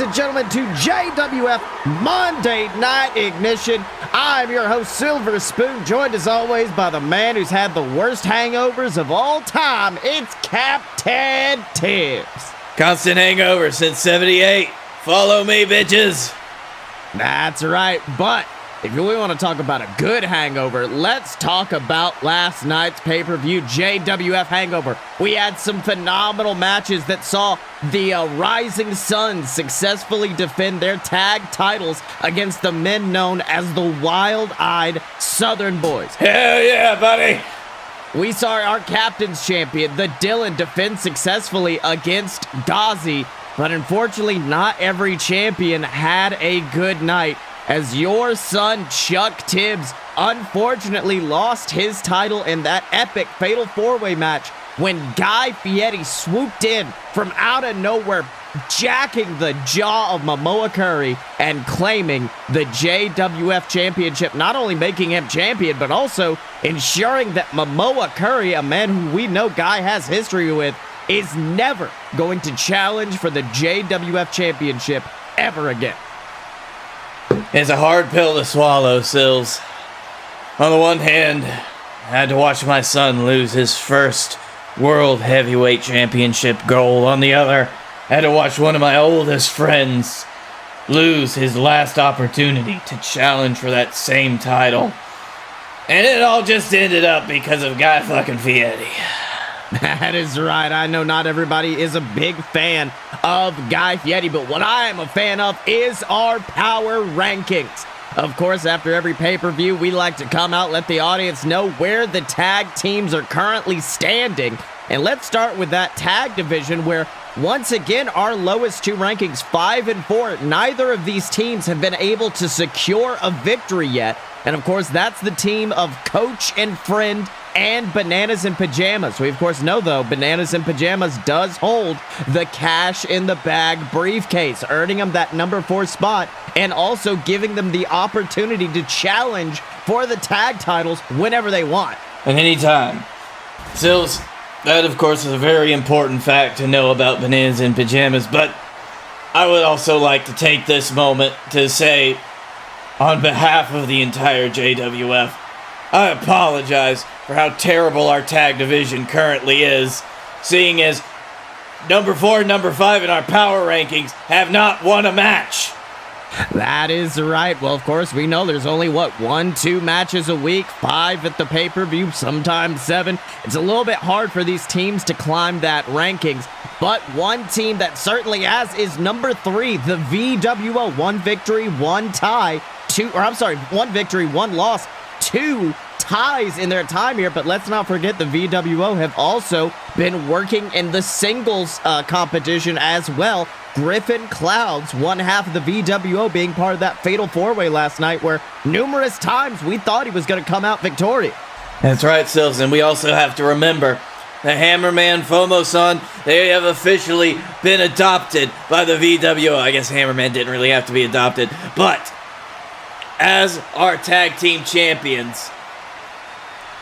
and gentlemen, to JWF Monday Night Ignition. I'm your host, Silver Spoon, joined as always by the man who's had the worst hangovers of all time. It's Captain Tibbs. Constant hangover since 78. Follow me, bitches. That's right, but if you really want to talk about a good hangover, let's talk about last night's pay-per-view JWF Hangover. We had some phenomenal matches that saw the Rising Suns successfully defend their tag titles against the men known as the Wild-Eyed Southern Boys. Hell yeah, buddy. We saw our captain's champion, the Dylan, defend successfully against Gozzie, but unfortunately not every champion had a good night, as your son, Chuck Tibbs, unfortunately lost his title in that epic Fatal 4-Way match when Guy Fieri swooped in from out of nowhere, jacking the jaw of Momoa Curry and claiming the JWF Championship, not only making him champion, but also ensuring that Momoa Curry, a man who we know Guy has history with, is never going to challenge for the JWF Championship ever again. It's a hard pill to swallow, Sills. On the one hand, I had to watch my son lose his first World Heavyweight Championship goal. On the other, I had to watch one of my oldest friends lose his last opportunity to challenge for that same title. And it all just ended up because of Guy fucking Fieri. That is right. I know not everybody is a big fan of Guy Fieri, but what I am a fan of is our power rankings. Of course, after every pay-per-view, we like to come out, let the audience know where the tag teams are currently standing. And let's start with that tag division where, once again, our lowest two rankings, 5 and 4, neither of these teams have been able to secure a victory yet. And of course, that's the team of Coach and Friend and Bananas in Pajamas. We of course know though, Bananas in Pajamas does hold the cash in the bag briefcase, earning them that number 4 spot and also giving them the opportunity to challenge for the tag titles whenever they want. At any time. Sills, that of course is a very important fact to know about Bananas in Pajamas, but I would also like to take this moment to say, on behalf of the entire JWF, I apologize for how terrible our tag division currently is, seeing as number 4 and number 5 in our power rankings have not won a match. That is right. Well, of course, we know there's only, 1-2 matches a week, 5 at the pay-per-view, sometimes 7. It's a little bit hard for these teams to climb that rankings, but one team that certainly has is number 3, the VWO. 1 victory, 1 tie, 1 victory, 1 loss, 2 ties in their time here, but let's not forget the VWO have also been working in the singles competition as well. Griffin Clouds, one half of the VWO, being part of that Fatal 4-Way last night where numerous times we thought he was going to come out victorious. That's right, Sills, and we also have to remember the Hammerman Fomo-san, they have officially been adopted by the VWO. I guess Hammerman didn't really have to be adopted, but as our tag team champions,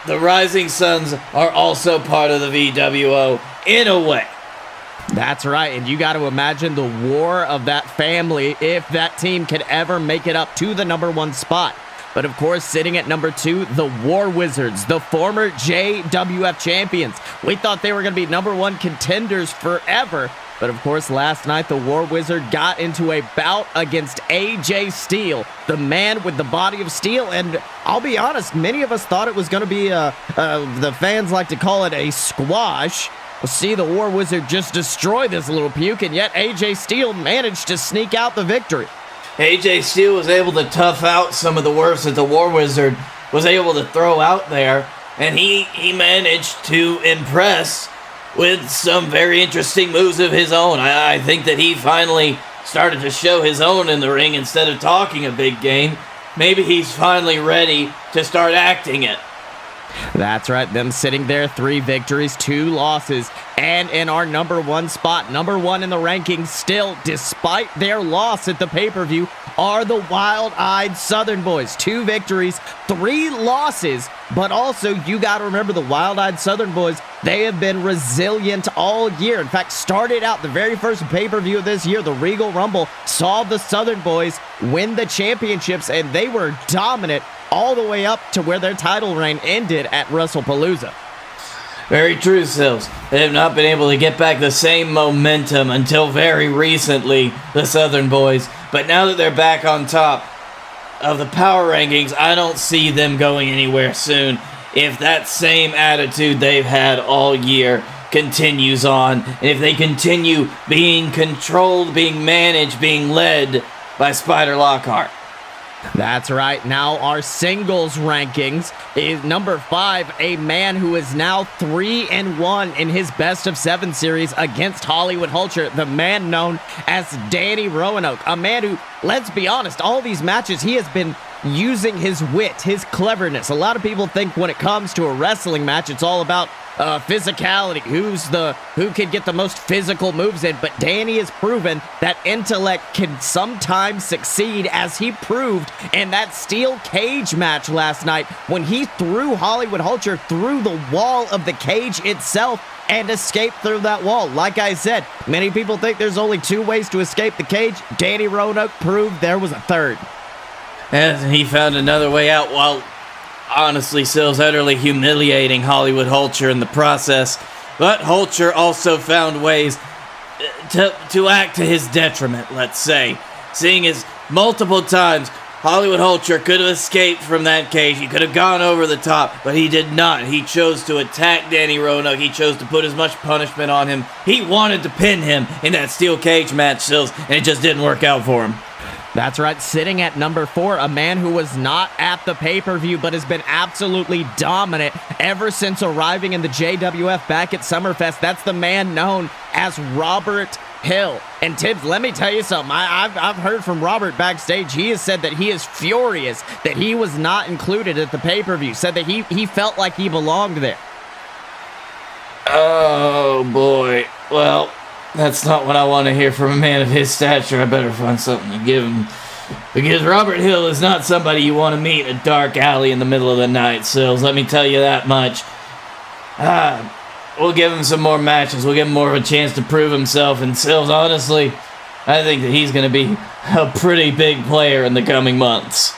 the Rising Suns are also part of the VWO in a way. That's right, and you got to imagine the war of that family if that team could ever make it up to the number 1 spot. But of course, sitting at number 2, the War Wizards, the former JWF champions. We thought they were going to be number 1 contenders forever. But of course, last night, the War Wizard got into a bout against AJ Steel, the man with the body of steel. And I'll be honest, many of us thought it was going to be, the fans like to call it a squash. We'll see the War Wizard just destroy this little puke, and yet AJ Steel managed to sneak out the victory. AJ Steel was able to tough out some of the worst that the War Wizard was able to throw out there, and he managed to impress with some very interesting moves of his own. I think that he finally started to show his own in the ring instead of talking a big game. Maybe he's finally ready to start acting it. That's right, them sitting there, 3 victories, 2 losses, and in our number 1 spot, number 1 in the rankings still, despite their loss at the pay-per-view, are the wild-eyed Southern boys. 2 victories, 3 losses, but also you got to remember the wild-eyed Southern boys, they have been resilient all year. In fact, started out the very first pay-per-view of this year, the Regal Rumble, saw the Southern boys win the championships, and they were dominant all the way up to where their title reign ended at WrestlePalooza. Very true, Sills. They have not been able to get back the same momentum until very recently, the Southern boys. But now that they're back on top of the power rankings, I don't see them going anywhere soon if that same attitude they've had all year continues on. And if they continue being controlled, being managed, being led by Spider Lockhart. That's right. Now our singles rankings is number 5, a man who is now 3-1 in his best of 7 series against Hollywood Hulcher, the man known as Danny Roanoke, a man who, let's be honest, all these matches he has been using his wit, his cleverness. A lot of people think when it comes to a wrestling match, it's all about physicality, who can get the most physical moves in, but Danny has proven that intellect can sometimes succeed, as he proved in that steel cage match last night when he threw Hollywood Hulcher through the wall of the cage itself and escaped through that wall. Like I said, many people think there's only 2 ways to escape the cage. Danny Roanoke proved there was a third. And he found another way out while honestly Sills utterly humiliating Hollywood Hulcher in the process. But Hulcher also found ways to act to his detriment, let's say. Seeing as multiple times Hollywood Hulcher could have escaped from that cage. He could have gone over the top, but he did not. He chose to attack Danny Roanoke. He chose to put as much punishment on him. He wanted to pin him in that steel cage match, Sills, and it just didn't work out for him. That's right, sitting at number 4, a man who was not at the pay-per-view but has been absolutely dominant ever since arriving in the JWF back at Summerfest. That's the man known as Robert Hill. And Tibbs, let me tell you something. I've heard from Robert backstage. He has said that he is furious that he was not included at the pay-per-view. Said that he felt like he belonged there. Oh, boy. Well, that's not what I want to hear from a man of his stature. I better find something to give him. Because Robert Hill is not somebody you want to meet in a dark alley in the middle of the night, Sills. Let me tell you that much. We'll give him some more matches. We'll give him more of a chance to prove himself. And Sills, honestly, I think that he's going to be a pretty big player in the coming months.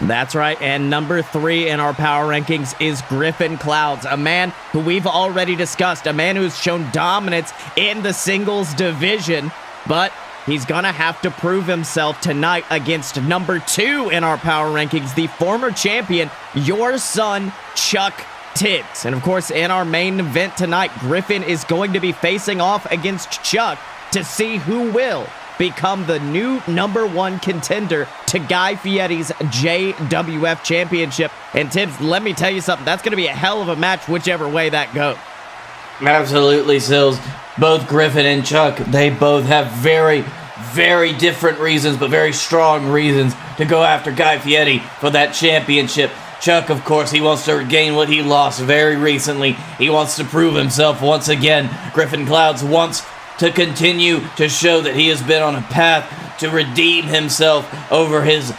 That's right, and number 3 in our power rankings is Griffin Clouds, a man who we've already discussed, a man who's shown dominance in the singles division, but he's gonna have to prove himself tonight against number 2 in our power rankings, the former champion, your son, Chuck Tibbs. And of course, in our main event tonight, Griffin is going to be facing off against Chuck to see who will become the new number 1 contender to Guy Fieri's JWF Championship. And Tibbs, let me tell you something, that's going to be a hell of a match whichever way that goes. Absolutely, Sills. Both Griffin and Chuck, they both have very, very different reasons, but very strong reasons to go after Guy Fieri for that championship. Chuck, of course, he wants to regain what he lost very recently. He wants to prove himself once again. Griffin Clouds wants to continue to show that he has been on a path to redeem himself over his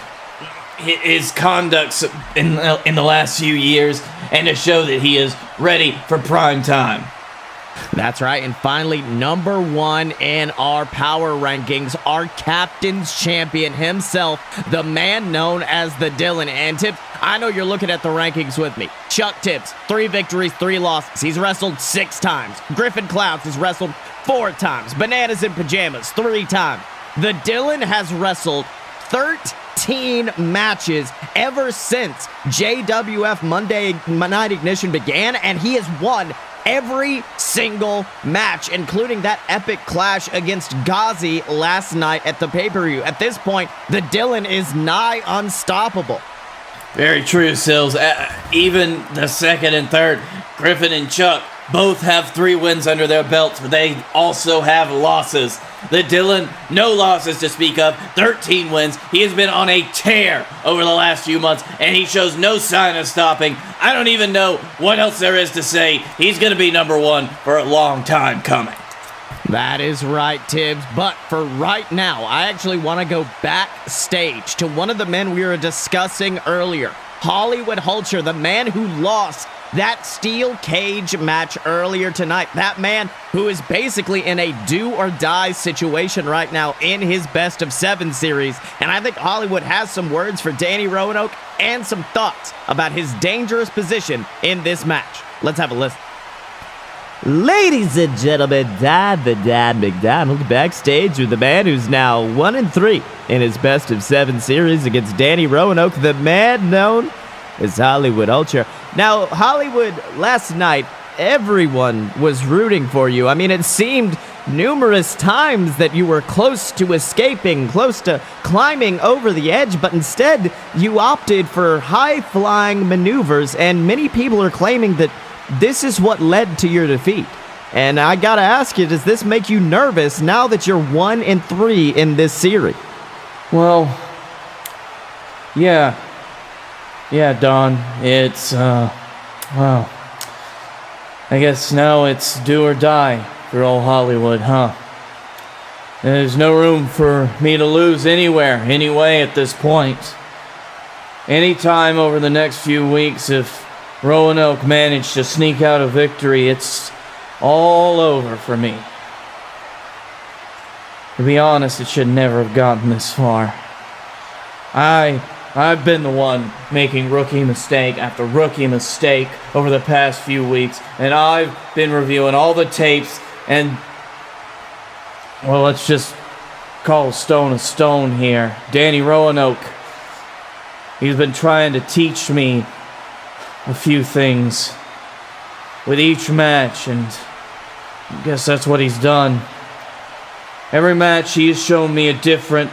conducts in the last few years, and to show that he is ready for prime time. That's right, and finally, number 1 in our power rankings, our captain's champion himself, the man known as the Dylan. And Tibbs, I know you're looking at the rankings with me. Chuck Tibbs, 3 victories, 3 losses. He's wrestled 6 times. Griffin Clouds has wrestled 4 times. Bananas in Pajamas, 3 times. The Dylan has wrestled 13 matches ever since JWF Monday Night Ignition began, and he has won every single match, including that epic clash against Gozzie last night at the pay-per-view. At this point, the Dylan is nigh unstoppable. Very true, Sills. Even the second and third, Griffin and Chuck, both have 3 wins under their belts, but they also have losses. The Dylan, no losses to speak of, 13 wins. He has been on a tear over the last few months, and he shows no sign of stopping. I don't even know what else there is to say. He's going to be number 1 for a long time coming. That is right, Tibbs. But for right now, I actually want to go backstage to one of the men we were discussing earlier. Hollywood Hulcher, the man who lost that steel cage match earlier tonight. That man who is basically in a do-or-die situation right now in his Best of 7 series. And I think Hollywood has some words for Danny Roanoke and some thoughts about his dangerous position in this match. Let's have a listen. Ladies and gentlemen, Dad McDonald backstage with the man who's now 1-3 in his Best of 7 series against Danny Roanoke, the man known as Hollywood Hulcher. Now, Hollywood, last night, everyone was rooting for you. I mean, it seemed numerous times that you were close to escaping, close to climbing over the edge, but instead, you opted for high-flying maneuvers, and many people are claiming that this is what led to your defeat. And I gotta ask you, does this make you nervous now that you're 1-3 in this series? Well, yeah, Don, it's, well, I guess now it's do or die for old Hollywood, huh? There's no room for me to lose anywhere, anyway, at this point. Anytime over the next few weeks, if Roanoke managed to sneak out a victory, it's all over for me. To be honest, it should never have gotten this far. I've been the one making rookie mistake after rookie mistake over the past few weeks, and I've been reviewing all the tapes, and, well, let's just call a stone here. Danny Roanoke, he's been trying to teach me a few things with each match, and I guess that's what he's done. Every match he has shown me a different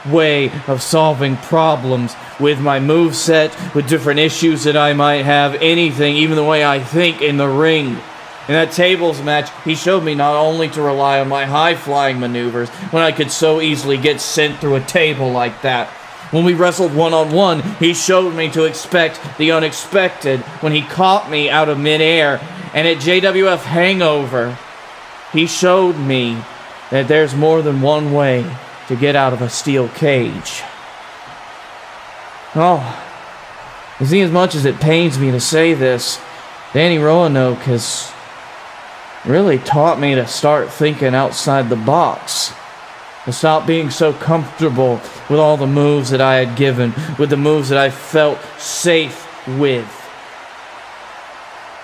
way of solving problems with my moveset, with different issues that I might have, anything, even the way I think in the ring. In that tables match, he showed me not only to rely on my high-flying maneuvers when I could so easily get sent through a table like that. When we wrestled one-on-one, he showed me to expect the unexpected when he caught me out of midair. And at JWF Hangover, he showed me that there's more than one way to get out of a steel cage. Oh, you see, as much as it pains me to say this, Danny Roanoke has really taught me to start thinking outside the box. To stop being so comfortable with all the moves that I had given, with the moves that I felt safe with.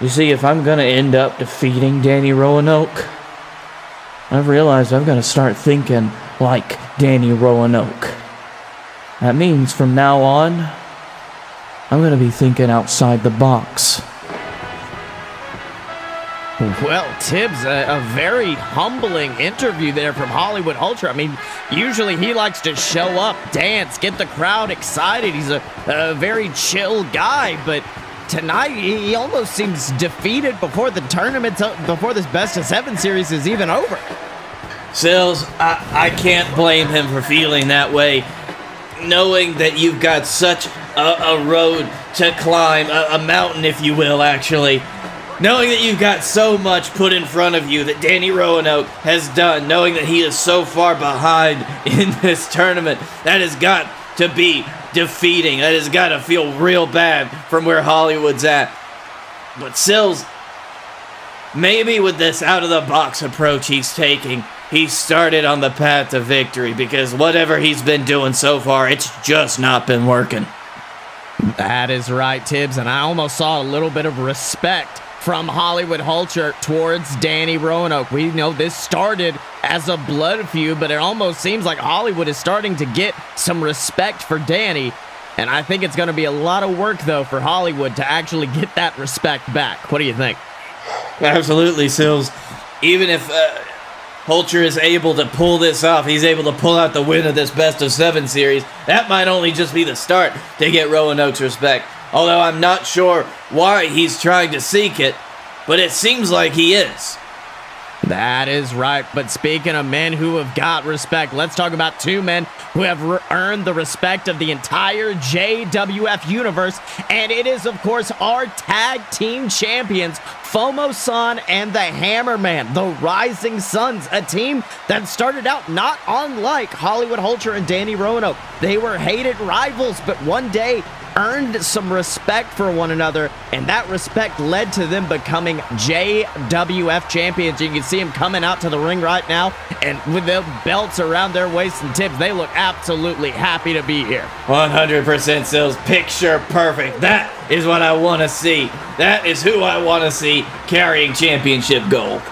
You see, if I'm going to end up defeating Danny Roanoke, I've realized I've got to start thinking like Danny Roanoke. That means from now on, I'm going to be thinking outside the box. Well, Tibbs, a very humbling interview there from Hollywood Hulcher. I mean, usually he likes to show up, dance, get the crowd excited. He's a very chill guy, but tonight he almost seems defeated before the tournament, before this Best of 7 series is even over. Sills, I can't blame him for feeling that way, knowing that you've got such a road to climb, a mountain, if you will, actually. Knowing that you've got so much put in front of you that Danny Roanoke has done, knowing that he is so far behind in this tournament, that has got to be defeating. That has got to feel real bad from where Hollywood's at. But Sills, maybe with this out-of-the-box approach he's taking, he started on the path to victory, because whatever he's been doing so far, it's just not been working. That is right, Tibbs, and I almost saw a little bit of respect from Hollywood Hulcher towards Danny Roanoke. We know this started as a blood feud, but it almost seems like Hollywood is starting to get some respect for Danny, and I think it's going to be a lot of work, though, for Hollywood to actually get that respect back. What do you think? Absolutely, Sills. Even if Hulcher is able to pull this off, he's able to pull out the win of this Best of 7 series, that might only just be the start to get Roanoke's respect. Although I'm not sure why he's trying to seek it, but it seems like he is. That is right. But speaking of men who have got respect, let's talk about two men who have earned the respect of the entire JWF universe. And it is, of course, our tag team champions, FOMO-san and the Hammerman, the Rising Suns, a team that started out not unlike Hollywood Hulcher and Danny Roanoke. They were hated rivals, but one day earned some respect for one another, and that respect led to them becoming JWF champions. You can see them coming out to the ring right now, and with the belts around their waists and Tibbs, they look absolutely happy to be here. 100% Sills, picture perfect. That is what I want to see. That is who I want to see carrying championship gold.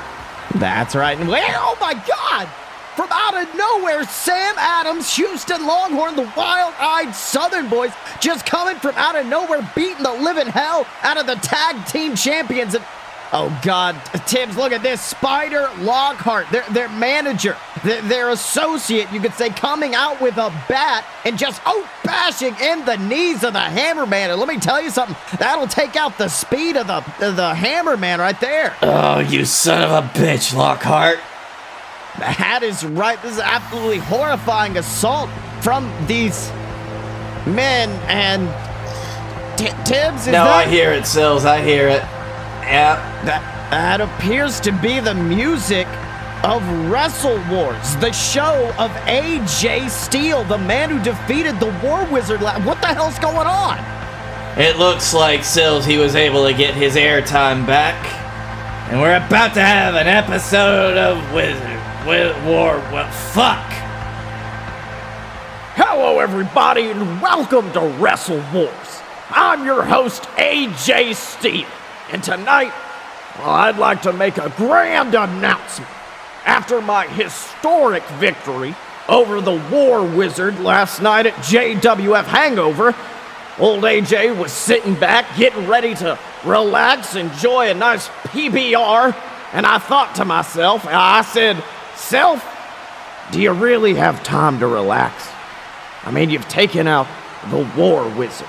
That's right. And oh my God! From out of nowhere, Sam Adams, Houston Longhorn, the wild-eyed Southern boys, just coming from out of nowhere, beating the living hell out of the tag team champions. And oh God, Tibbs, look at this. Spider Lockhart, their manager, their associate, you could say, coming out with a bat and just bashing in the knees of the Hammerman. And let me tell you something, that'll take out the speed of the Hammerman right there. Oh, you son of a bitch, Lockhart. That is right. This is absolutely horrifying assault from these men. And Tibbs, is no, that... I hear it, Sills. I hear it. Yeah. That appears to be the music of Wrestle Wars, the show of AJ Styles, the man who defeated the War Wizard. What the hell's going on? It looks like, Sills, he was able to get his airtime back. And we're about to have an episode of fuck. Hello everybody and welcome to Wrestle Wars. I'm your host AJ Styles, and tonight, I'd like to make a grand announcement. After my historic victory over the War Wizard last night at JWF Hangover, old AJ was sitting back getting ready to relax, enjoy a nice PBR, and I thought to myself, I said, "Self, do you really have time to relax? I mean, you've taken out the War Wizard,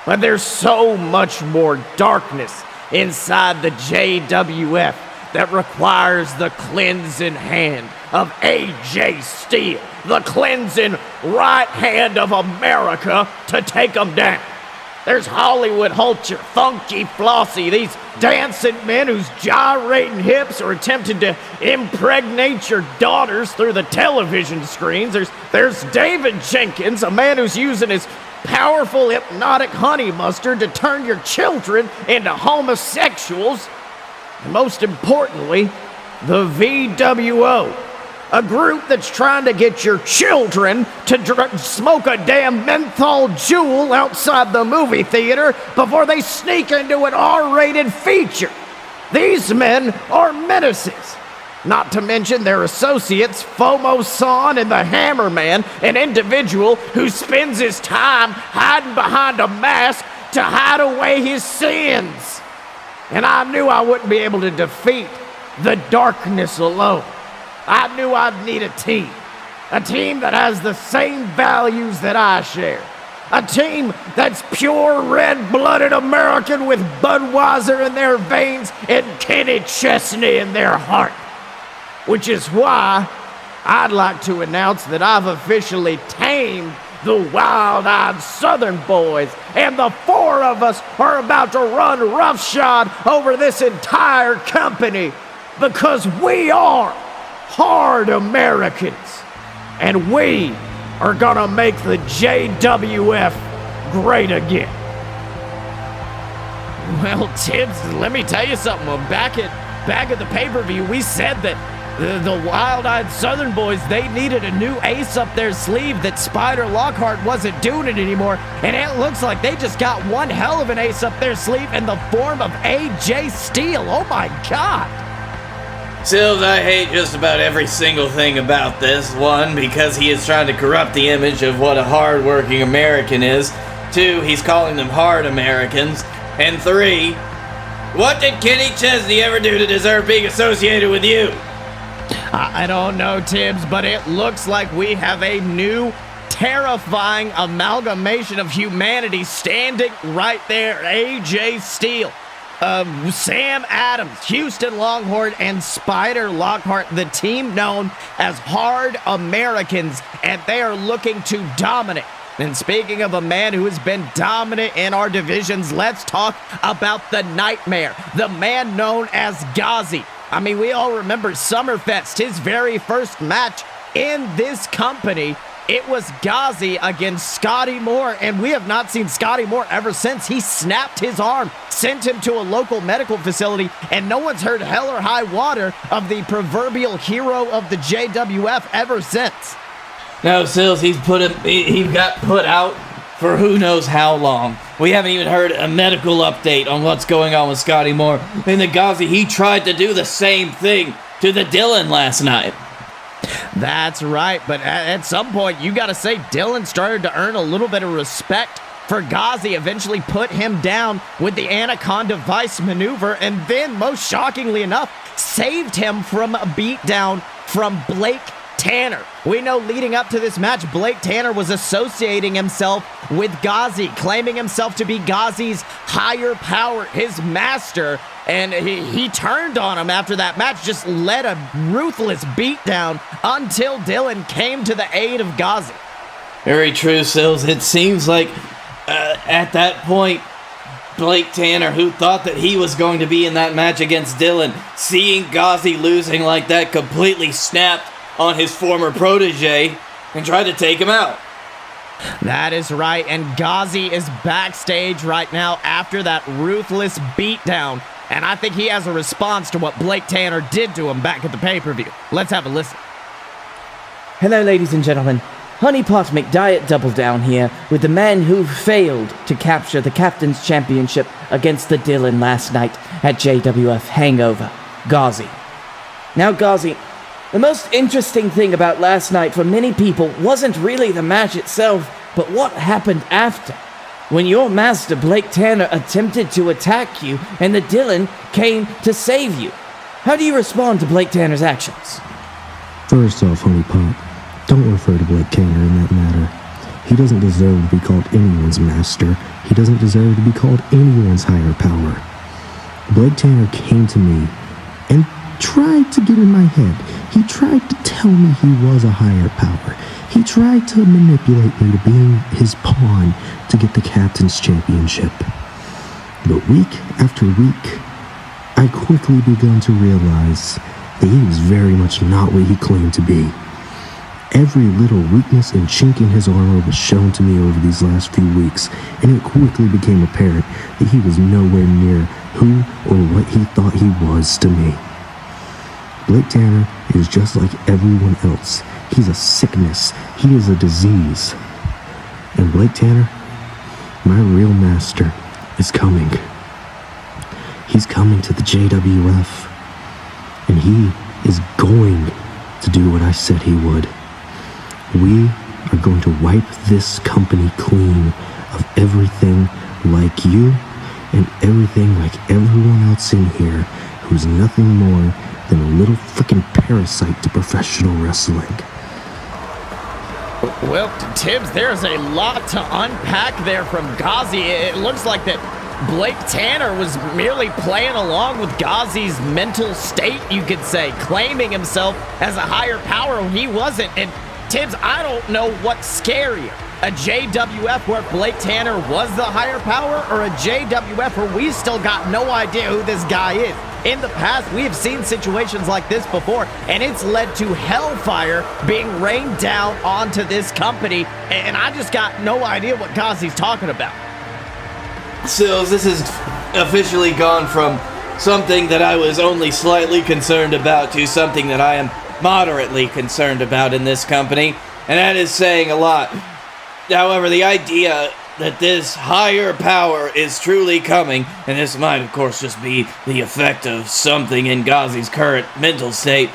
but there's so much more darkness inside the JWF that requires the cleansing hand of AJ Styles, the cleansing right hand of America to take them down. There's Hollywood Hulcher, Funky Flossie, these dancing men whose gyrating hips are attempting to impregnate your daughters through the television screens. There's David Jenkins, a man who's using his powerful hypnotic honey mustard to turn your children into homosexuals. And most importantly, the VWO, a group that's trying to get your children to smoke a damn menthol jewel outside the movie theater before they sneak into an R-rated feature. These men are menaces. Not to mention their associates, FOMO-san and the Hammerman, an individual who spends his time hiding behind a mask to hide away his sins. And I knew I wouldn't be able to defeat the darkness alone. I knew I'd need a team that has the same values that I share, a team that's pure red-blooded American with Budweiser in their veins and Kenny Chesney in their heart, which is why I'd like to announce that I've officially tamed the wild-eyed Southern boys, and the four of us are about to run roughshod over this entire company because we are hard Americans, and we are gonna make the JWF great again. Well, Tibbs, let me tell you something. Back at the pay-per-view, we said that the wild-eyed Southern boys, they needed a new ace up their sleeve, that Spider Lockhart wasn't doing it anymore, and it looks like they just got one hell of an ace up their sleeve in the form of AJ Styles. Oh my God. Sills, I hate just about every single thing about this. One, because he is trying to corrupt the image of what a hard-working American is. Two, he's calling them hard Americans. And three, what did Kenny Chesney ever do to deserve being associated with you? I don't know, Tibbs, but it looks like we have a new terrifying amalgamation of humanity standing right there. AJ Styles, Sam Adams, Houston Longhorn, and Spider Lockhart, the team known as Hard Americans, and they are looking to dominate. And speaking of a man who has been dominant in our divisions, let's talk about the Nightmare, the man known as Gozzie. I mean, we all remember Summerfest, his very first match in this company. It was Gozzie against Scotty Moore, and we have not seen Scotty Moore ever since. He snapped his arm, sent him to a local medical facility, and no one's heard hell or high water of the proverbial hero of the JWF ever since. No, Sills, he got put out for who knows how long. We haven't even heard a medical update on what's going on with Scotty Moore. And the Gozzie, he tried to do the same thing to the Dylan last night. That's right, but at some point, you got to say Dylan started to earn a little bit of respect for Gozzie, eventually put him down with the Anaconda Vice maneuver, and then, most shockingly enough, saved him from a beatdown from Blake Tanner. We know leading up to this match, Blake Tanner was associating himself with Gozzie, claiming himself to be Gozzie's higher power, his master, and he turned on him after that match, just led a ruthless beatdown until Dylan came to the aid of Gozzie. Very true, Sills. It seems like at that point, Blake Tanner, who thought that he was going to be in that match against Dylan, seeing Gozzie losing like that, completely snapped on his former protege and tried to take him out. That is right, and Gozzie is backstage right now after that ruthless beatdown, and I think he has a response to what Blake Tanner did to him back at the pay-per-view. Let's have a listen. Hello, ladies and gentlemen. Honeypot McDiet Double Down here with the man who failed to capture the Captain's Championship against the Dylan last night at JWF Hangover, Gozzie. Now, Gozzie, the most interesting thing about last night for many people wasn't really the match itself, but what happened after. When your master, Blake Tanner, attempted to attack you and the Dylan came to save you. How do you respond to Blake Tanner's actions? First off, Honeypot, don't refer to Blake Tanner in that matter. He doesn't deserve to be called anyone's master. He doesn't deserve to be called anyone's higher power. Blake Tanner came to me and tried to get in my head. He tried to tell me he was a higher power. He tried to manipulate me to being his pawn to get the Captain's Championship. But week after week, I quickly begun to realize that he was very much not what he claimed to be. Every little weakness and chink in his armor was shown to me over these last few weeks, and it quickly became apparent that he was nowhere near who or what he thought he was to me. Blake Tanner is just like everyone else. He's a sickness. He is a disease. And Blake Tanner, my real master, is coming. He's coming to the JWF. And he is going to do what I said he would. We are going to wipe this company clean of everything like you and everything like everyone else in here who's nothing more than a little freaking parasite to professional wrestling. Well, Tibbs, there's a lot to unpack there from Gozzie. It looks like that Blake Tanner was merely playing along with Gozzie's mental state, you could say, claiming himself as a higher power when he wasn't. And Tibbs, I don't know what's scarier. A JWF where Blake Tanner was the higher power, or a JWF where we still got no idea who this guy is. In the past, we have seen situations like this before, and it's led to hellfire being rained down onto this company, and I just got no idea what Gozzie's talking about. Sills, this has officially gone from something that I was only slightly concerned about to something that I am moderately concerned about in this company, and that is saying a lot. However, the idea that this higher power is truly coming, and this might of course just be the effect of something in Gozzie's current mental state,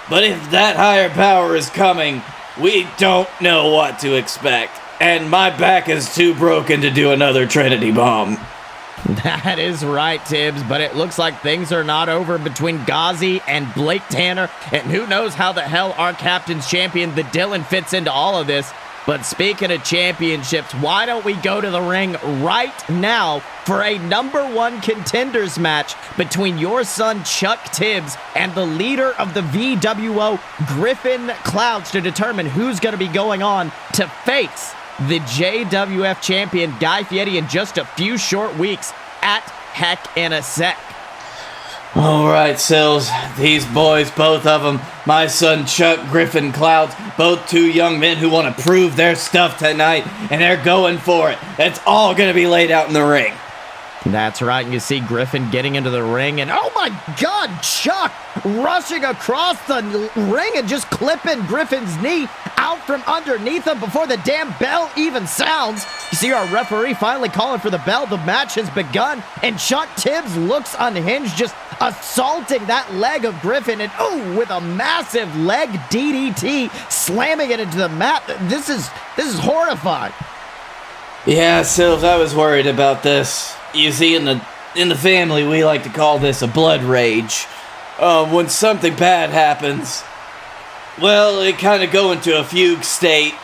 but if that higher power is coming, we don't know what to expect, and my back is too broken to do another Trinity bomb. That is right, Tibbs, but it looks like things are not over between Gozzie and Blake Tanner, and who knows how the hell our Captain's Champion, the Dylan, fits into all of this. But speaking of championships, why don't we go to the ring right now for a #1 contenders match between your son Chuck Tibbs and the leader of the VWO, Griffin Clouds, to determine who's going to be going on to face the JWF champion Guy Fieri in just a few short weeks at Heck in a Sec. Alright, Sills, these boys, both of them, my son Chuck, Griffin Clouds, both two young men who want to prove their stuff tonight, and they're going for it. It's all going to be laid out in the ring. That's right, and you see Griffin getting into the ring, and oh my God, Chuck rushing across the ring and just clipping Griffin's knee out from underneath him before the damn bell even sounds. You see our referee finally calling for the bell. The match has begun, and Chuck Tibbs looks unhinged, just assaulting that leg of Griffin, and oh, with a massive leg DDT, slamming it into the mat. This is horrifying. Yeah, Sills, I was worried about this. You see, in the family, we like to call this a blood rage. When something bad happens, well, it kind of go into a fugue state.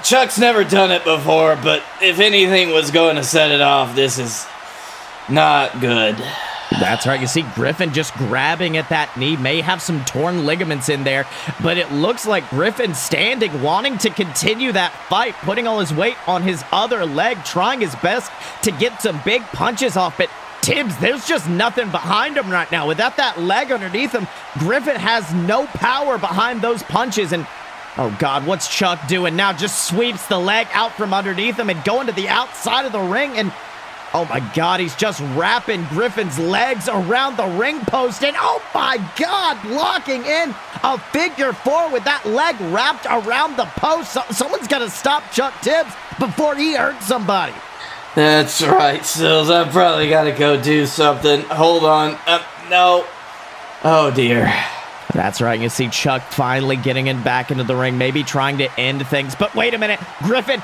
Chuck's never done it before, but if anything was going to set it off, this is not good. That's right. You see Griffin just grabbing at that knee. May have some torn ligaments in there, but it looks like Griffin standing, wanting to continue that fight, putting all his weight on his other leg, trying his best to get some big punches off. But Tibbs, there's just nothing behind him right now. Without that leg underneath him, Griffin has no power behind those punches. And oh God, what's Chuck doing now? Just sweeps the leg out from underneath him and going to the outside of the ring, and oh my God, he's just wrapping Griffin's legs around the ring post, and oh my God, locking in a figure four with that leg wrapped around the post. Someone's got to stop Chuck Tibbs before he hurts somebody. That's right, Sills. I've probably got to go do something. Hold on. No. Oh, dear. That's right. You see Chuck finally getting back into the ring, maybe trying to end things. But wait a minute. Griffin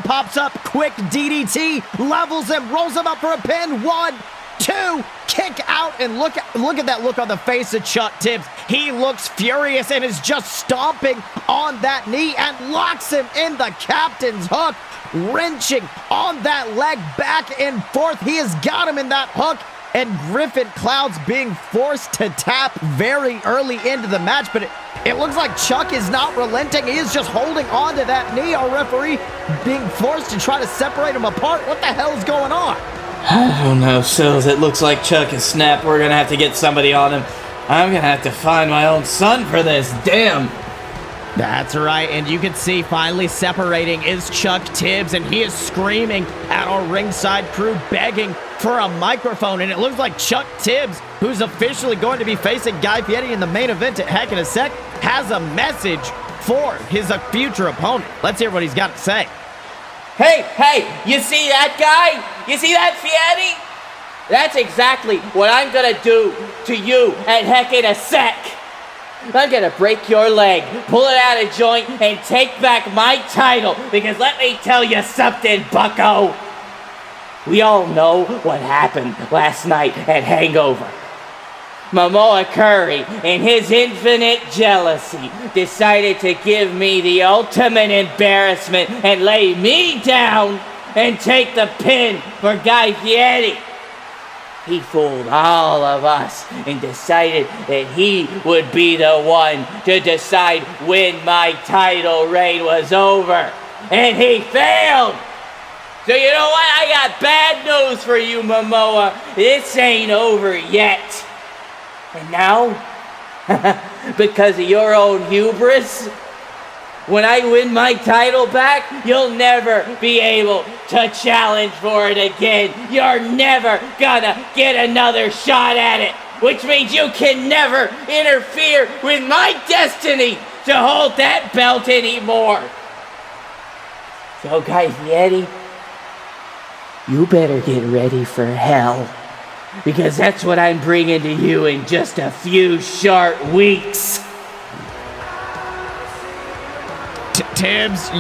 pops up. Quick DDT. Levels him. Rolls him up for a pin. 1, 2. Kick out. And look at that look on the face of Chuck Tibbs. He looks furious and is just stomping on that knee and locks him in the captain's hook. Wrenching on that leg back and forth. He has got him in that hook. And Griffin Clouds being forced to tap very early into the match, but it looks like Chuck is not relenting. He is just holding on to that knee. Our referee being forced to try to separate them apart. What the hell is going on? I don't know, Sills. It looks like Chuck is snapped. We're going to have to get somebody on him. I'm going to have to find my own son for this. Damn. That's right, and you can see finally separating is Chuck Tibbs, and he is screaming at our ringside crew, begging for a microphone, and it looks like Chuck Tibbs, who's officially going to be facing Guy Fieri in the main event at Heck in a Sec, has a message for his future opponent. Let's hear what he's got to say. Hey, you see that guy? You see that Fieri? That's exactly what I'm gonna do to you at Heck in a Sec. I'm gonna break your leg, pull it out of joint, and take back my title, because let me tell you something, bucko. We all know what happened last night at Hangover. Momoa Curry, in his infinite jealousy, decided to give me the ultimate embarrassment and lay me down and take the pin for Guy Fieri. He fooled all of us and decided that he would be the one to decide when my title reign was over. And he failed! So you know what? I got bad news for you, Momoa. This ain't over yet. And now, because of your own hubris, when I win my title back, you'll never be able to challenge for it again. You're never gonna get another shot at it, which means you can never interfere with my destiny to hold that belt anymore. So, Guy Fieri, you better get ready for hell, because that's what I'm bringing to you in just a few short weeks. Tibbs,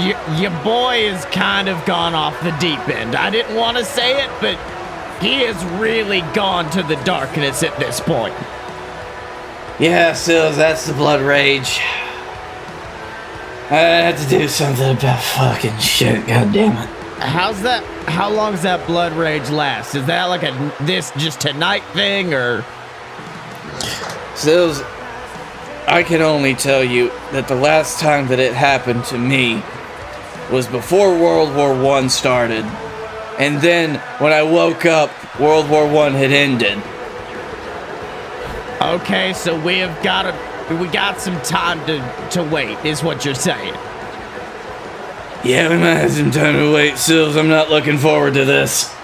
your boy has kind of gone off the deep end. I didn't want to say it, but he has really gone to the darkness at this point. Yeah, Sills, that's the blood rage. I had to do something about fucking shit, goddammit. How long does that blood rage last? Is that like this just tonight thing, or? Sills, I can only tell you that the last time that it happened to me was before World War I started. And then, when I woke up, World War I had ended. Okay, so we got some time to wait, is what you're saying. Yeah, we might have some time to wait, Sills. I'm not looking forward to this.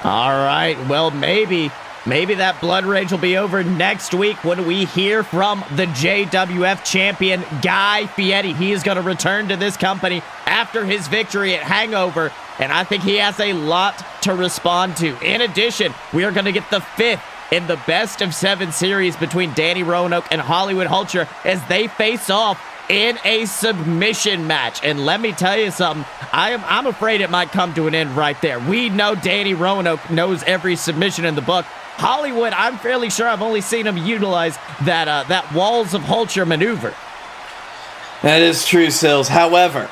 All right, well, maybe that blood rage will be over next week when we hear from the JWF champion, Guy Fieri. He is going to return to this company after his victory at Hangover, and I think he has a lot to respond to. In addition, we are going to get the 5th in the best of 7 series between Danny Roanoke and Hollywood Hulcher as they face off in a submission match. And let me tell you something, I'm afraid it might come to an end right there. We know Danny Roanoke knows every submission in the book. Hollywood, I'm fairly sure I've only seen him utilize that Walls of Hulcher maneuver. That is true, Sills. However,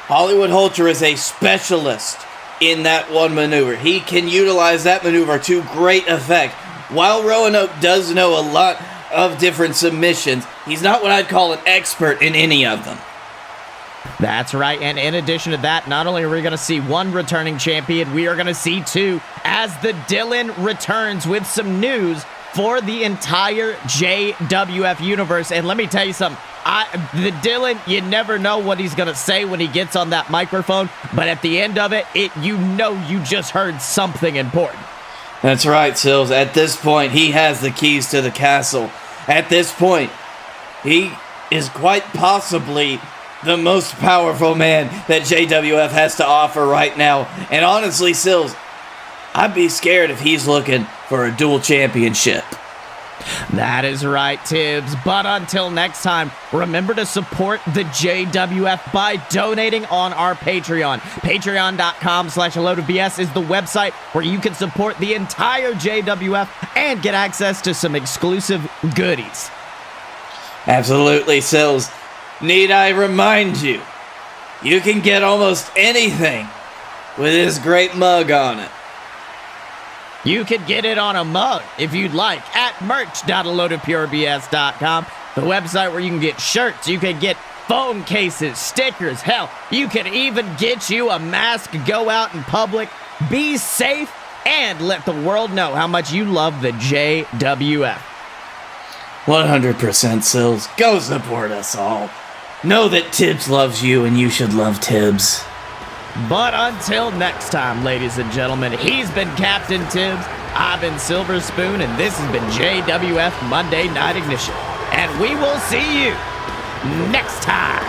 Hollywood Hulcher is a specialist in that one maneuver. He can utilize that maneuver to great effect. While Roanoke does know a lot of different submissions, he's not what I'd call an expert in any of them. That's right, and in addition to that, not only are we going to see one returning champion, we are going to see 2 as the Dylan returns with some news for the entire JWF universe. And let me tell you something, the Dylan, you never know what he's going to say when he gets on that microphone, but at the end of it, you know you just heard something important. That's right, Sills. At this point, he has the keys to the castle. At this point, he is quite possibly the most powerful man that JWF has to offer right now. And honestly, Sills, I'd be scared if he's looking for a dual championship. That is right, Tibbs. But until next time, remember to support the JWF by donating on our Patreon. Patreon.com/AloadofBS is the website where you can support the entire JWF and get access to some exclusive goodies. Absolutely, Sills. Need I remind you, you can get almost anything with this great mug on it. You could get it on a mug if you'd like at merch.aloadofpurebs.com, the website where you can get shirts, you can get phone cases, stickers, hell, you can even get you a mask, go out in public, be safe, and let the world know how much you love the JWF. 100% Sills. Go support us all. Know that Tibbs loves you and you should love Tibbs. But until next time, ladies and gentlemen, he's been Captain Tibbs, I've been Silver Spoon, and this has been JWF Monday Night Ignition. And we will see you next time.